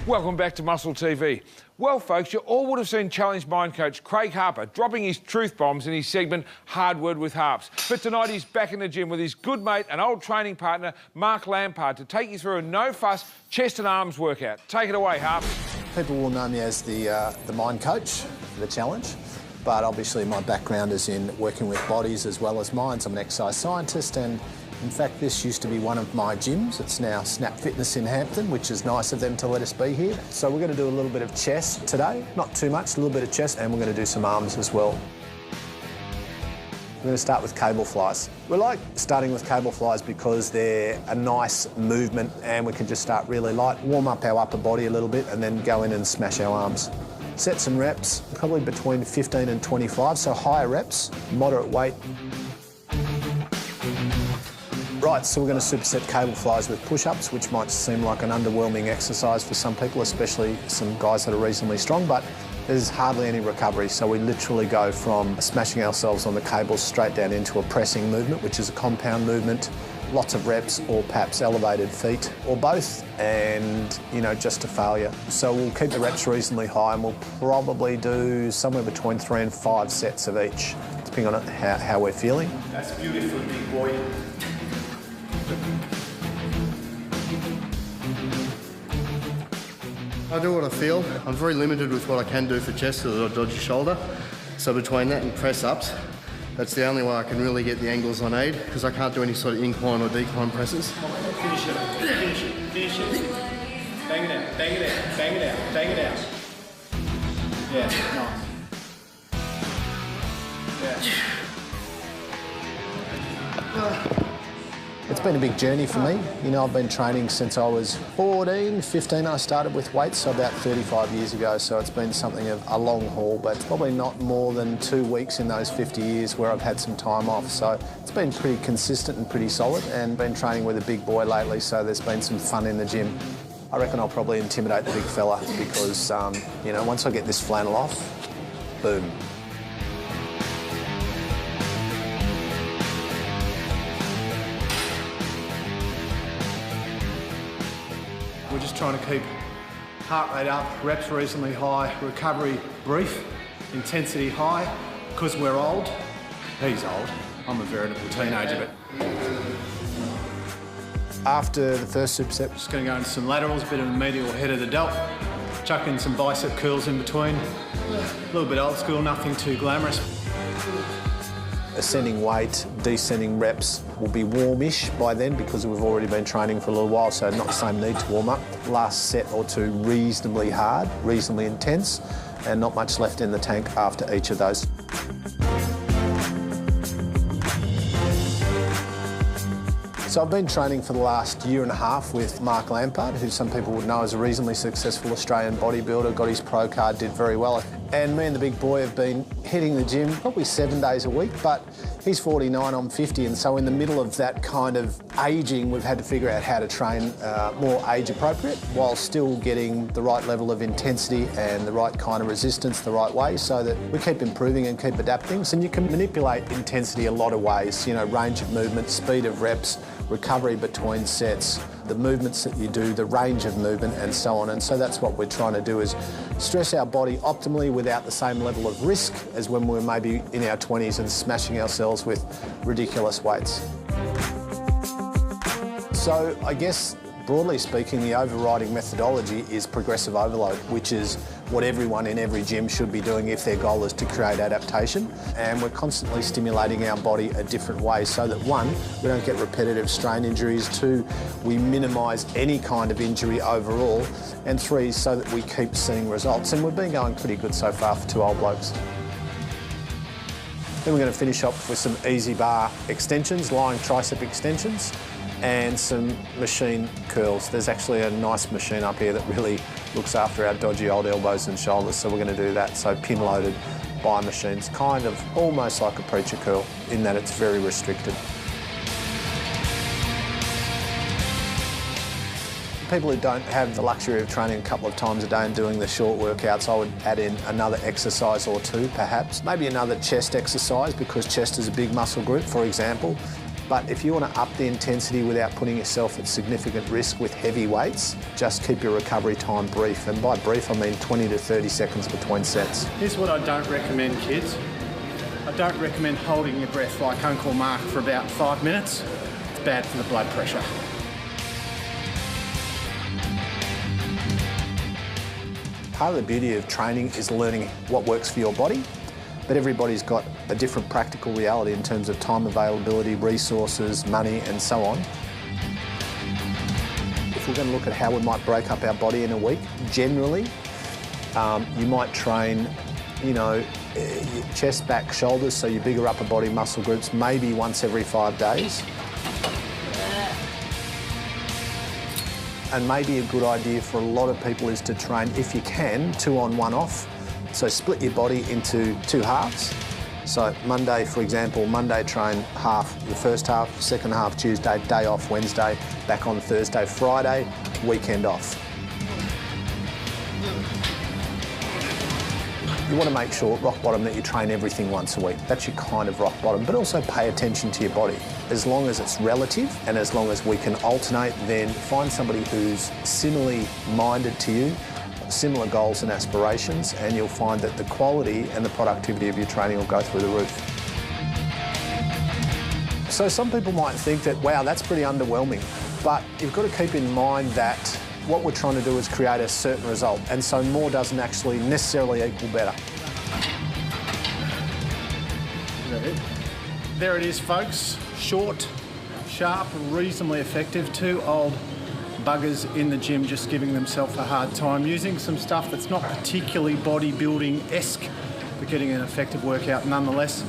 Welcome back to Muscle TV. Well, folks, you all would have seen Challenge Mind coach Craig Harper dropping his truth bombs in his segment Hard Word with Harps. But tonight he's back in the gym with his good mate and old training partner, Mark Lampard, to take you through a no-fuss chest and arms workout. Take it away, Harps. People will know me as the mind coach for the Challenge, but obviously my background is in working with bodies as well as minds. I'm an exercise scientist, and in fact, this used to be one of my gyms. It's now Snap Fitness in Hampton, which is nice of them to let us be here. So we're going to do a little bit of chest today. Not too much, a little bit of chest, and we're going to do some arms as well. We're going to start with cable flies. We like starting with cable flies because they're a nice movement and we can just start really light, warm up our upper body a little bit, and then go in and smash our arms. Sets and reps, probably between 15 and 25, so higher reps, moderate weight. Right, so we're going to superset cable flies with push-ups, which might seem like an underwhelming exercise for some people, especially some guys that are reasonably strong, but there's hardly any recovery. So we literally go from smashing ourselves on the cables straight down into a pressing movement, which is a compound movement, lots of reps, or perhaps elevated feet, or both, and, you know, just a failure. So we'll keep the reps reasonably high, and we'll probably do somewhere between 3 and 5 sets of each, depending on how we're feeling. That's beautiful, big boy. I do what I feel. I'm very limited with what I can do for chest because I've got a dodgy shoulder. So between that and press-ups, that's the only way I can really get the angles I need because I can't do any sort of incline or decline presses. Finish it, finish it, finish it. Bang it out, bang it out, bang it out, bang it out. Yeah, nice. Yeah. It's been a big journey for me. You know, I've been training since I was 14, 15. I started with weights, so about 35 years ago. So it's been something of a long haul, but it's probably not more than 2 weeks in those 50 years where I've had some time off. So it's been pretty consistent and pretty solid, and been training with a big boy lately, so there's been some fun in the gym. I reckon I'll probably intimidate the big fella because, you know, once I get this flannel off, boom. We're just trying to keep heart rate up, reps reasonably high, recovery brief, intensity high. Because we're old, he's old, I'm a veritable teenager, but... After the first superset, Just going to go into some laterals, a bit of the medial head of the delt, chuck in some bicep curls in between. A little bit old school, nothing too glamorous. ascending weight, descending reps will be warmish by then because we've already been training for a little while, so not the same need to warm up. Last set or two reasonably hard, reasonably intense, and not much left in the tank after each of those. So I've been training for the last year and a half with Mark Lampard, who some people would know as a reasonably successful Australian bodybuilder, got his pro card, did very well. And me and the big boy have been hitting the gym probably 7 days a week, but he's 49, I'm 50, and so in the middle of that kind of ageing, we've had to figure out how to train more age appropriate while still getting the right level of intensity and the right kind of resistance the right way, so that we keep improving and keep adapting. And you can manipulate intensity a lot of ways, you know, range of movement, speed of reps, recovery between sets, the movements that you do, the range of movement, and so on. And so that's what we're trying to do, is stress our body optimally without the same level of risk as when we're maybe in our 20s and smashing ourselves with ridiculous weights. So I guess, broadly speaking, the overriding methodology is progressive overload, which is what everyone in every gym should be doing if their goal is to create adaptation. And we're constantly stimulating our body a different way so that, one, we don't get repetitive strain injuries, two, we minimise any kind of injury overall, and three, so that we keep seeing results. And we've been going pretty good so far for two old blokes. Then we're going to finish off with some easy bar extensions, lying tricep extensions, and some machine curls. There's actually a nice machine up here that really looks after our dodgy old elbows and shoulders, so we're going to do that. So pin-loaded by machines, kind of almost like a preacher curl in that it's very restricted. People who don't have the luxury of training a couple of times a day and doing the short workouts, I would add in another exercise or two, perhaps. Maybe another chest exercise, because chest is a big muscle group, for example. But if you want to up the intensity without putting yourself at significant risk with heavy weights, just keep your recovery time brief. And by brief, I mean 20 to 30 seconds between sets. Here's what I don't recommend, kids. I don't recommend holding your breath like Uncle Mark for about 5 minutes. It's bad for the blood pressure. Part of the beauty of training is learning what works for your body, but everybody's got a different practical reality in terms of time availability, resources, money, and so on. If we're going to look at how we might break up our body in a week, generally, you might train, you know, your chest, back, shoulders, so your bigger upper body muscle groups, maybe once every 5 days. And maybe a good idea for a lot of people is to train, if you can, 2 on, 1 off. So split your body into 2 halves. So Monday, for example, Monday train half, the first half, second half Tuesday, day off Wednesday, back on Thursday, Friday, weekend off. You want to make sure at rock bottom that you train everything once a week. That's your kind of rock bottom, but also pay attention to your body. As long as it's relative and as long as we can alternate, then find somebody who's similarly minded to you, similar goals and aspirations, and you'll find that the quality and the productivity of your training will go through the roof. So some people might think that, wow, that's pretty underwhelming, but you've got to keep in mind that what we're trying to do is create a certain result, and so more doesn't actually necessarily equal better. Is that it? There it is, folks. Short, sharp, reasonably effective. 2 old buggers in the gym just giving themselves a hard time, using some stuff that's not particularly bodybuilding-esque, but getting an effective workout nonetheless.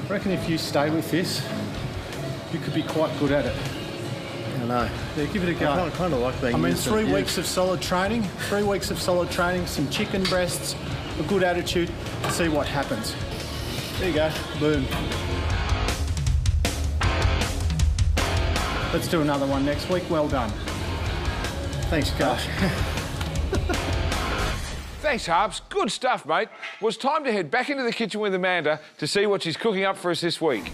I reckon if you stay with this, you could be quite good at it. I know. Yeah, give it a go. I kind of like being. I mean, used to 3 it, yeah. weeks of solid training, 3 weeks of solid training, some chicken breasts, a good attitude, see what happens. There you go, boom. Let's do another one next week. Well done. Thanks, Gus. Thanks, Harps. Good stuff, mate. Well, it's time to head back into the kitchen with Amanda to see what she's cooking up for us this week.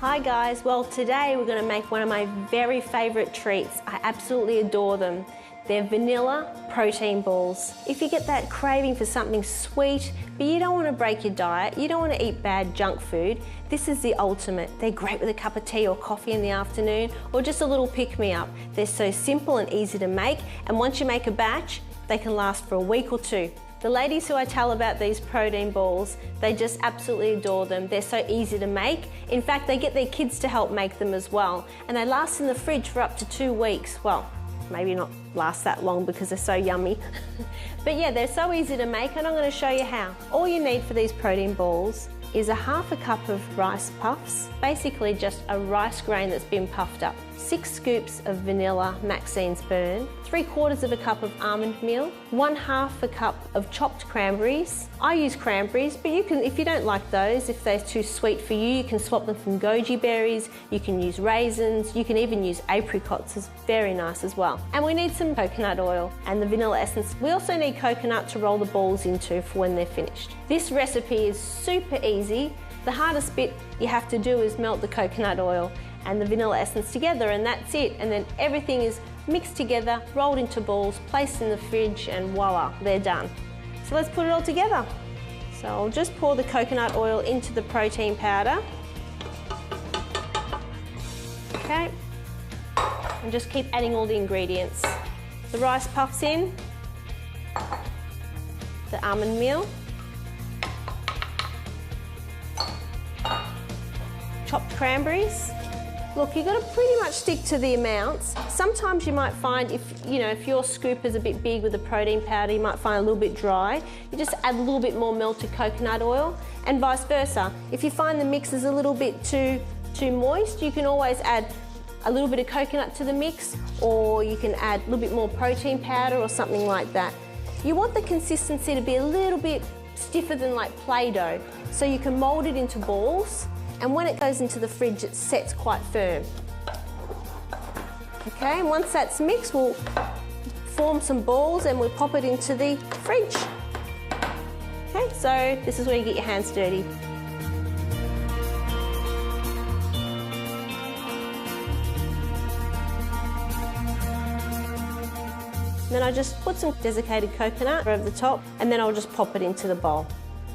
Hi guys, well today we're going to make one of my very favourite treats. I absolutely adore them. They're vanilla protein balls. If you get that craving for something sweet, but you don't want to break your diet, you don't want to eat bad junk food, this is the ultimate. They're great with a cup of tea or coffee in the afternoon, or just a little pick-me-up. They're so simple and easy to make, and once you make a batch, they can last for a week or 2. The ladies who I tell about these protein balls, they just absolutely adore them. They're so easy to make. In fact, they get their kids to help make them as well. And they last in the fridge for up to 2 weeks. Well, maybe not last that long because they're so yummy. But yeah, they're so easy to make, and I'm going to show you how. All you need for these protein balls is a half a cup of rice puffs, basically just a rice grain that's been puffed up, 6 scoops of vanilla Maxine's Burn, 3/4 of a cup of almond meal, 1/2 a cup of chopped cranberries. I use cranberries, but you can, if you don't like those, if they're too sweet for you, you can swap them from goji berries, you can use raisins, you can even use apricots, it's very nice as well. And we need some coconut oil and the vanilla essence. We also need coconut to roll the balls into for when they're finished. This recipe is super easy. The hardest bit you have to do is melt the coconut oil and the vanilla essence together, and that's it. And then everything is mixed together, rolled into balls, placed in the fridge, and voila, they're done. So let's put it all together. So I'll just pour the coconut oil into the protein powder. Okay, and just keep adding all the ingredients. The rice puffs in, the almond meal, chopped cranberries. Look, you've got to pretty much stick to the amounts. Sometimes you might find if your scoop is a bit big with the protein powder, you might find it a little bit dry. You just add a little bit more melted coconut oil, and vice versa. If you find the mix is a little bit too moist, you can always add a little bit of coconut to the mix, or you can add a little bit more protein powder or something like that. You want the consistency to be a little bit stiffer than like Play-Doh, so you can mould it into balls, and when it goes into the fridge, it sets quite firm. Okay, and once that's mixed, we'll form some balls and we'll pop it into the fridge. Okay, so this is where you get your hands dirty. Then I just put some desiccated coconut over the top, and then I'll just pop it into the bowl.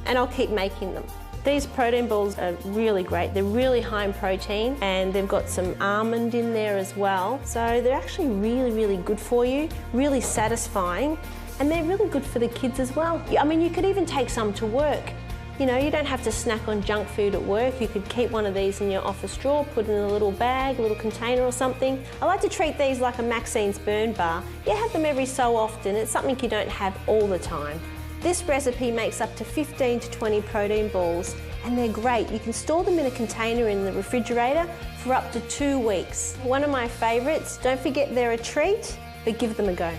And I'll keep making them. These protein balls are really great. They're really high in protein, and they've got some almond in there as well. So they're actually really, really good for you, really satisfying, and they're really good for the kids as well. I mean, you could even take some to work. You know, you don't have to snack on junk food at work. You could keep one of these in your office drawer, put it in a little bag, a little container or something. I like to treat these like a Maxine's Burn Bar. You have them every so often. It's something you don't have all the time. This recipe makes up to 15 to 20 protein balls, and they're great. You can store them in a container in the refrigerator for up to 2 weeks. One of my favourites. Don't forget they're a treat, but give them a go.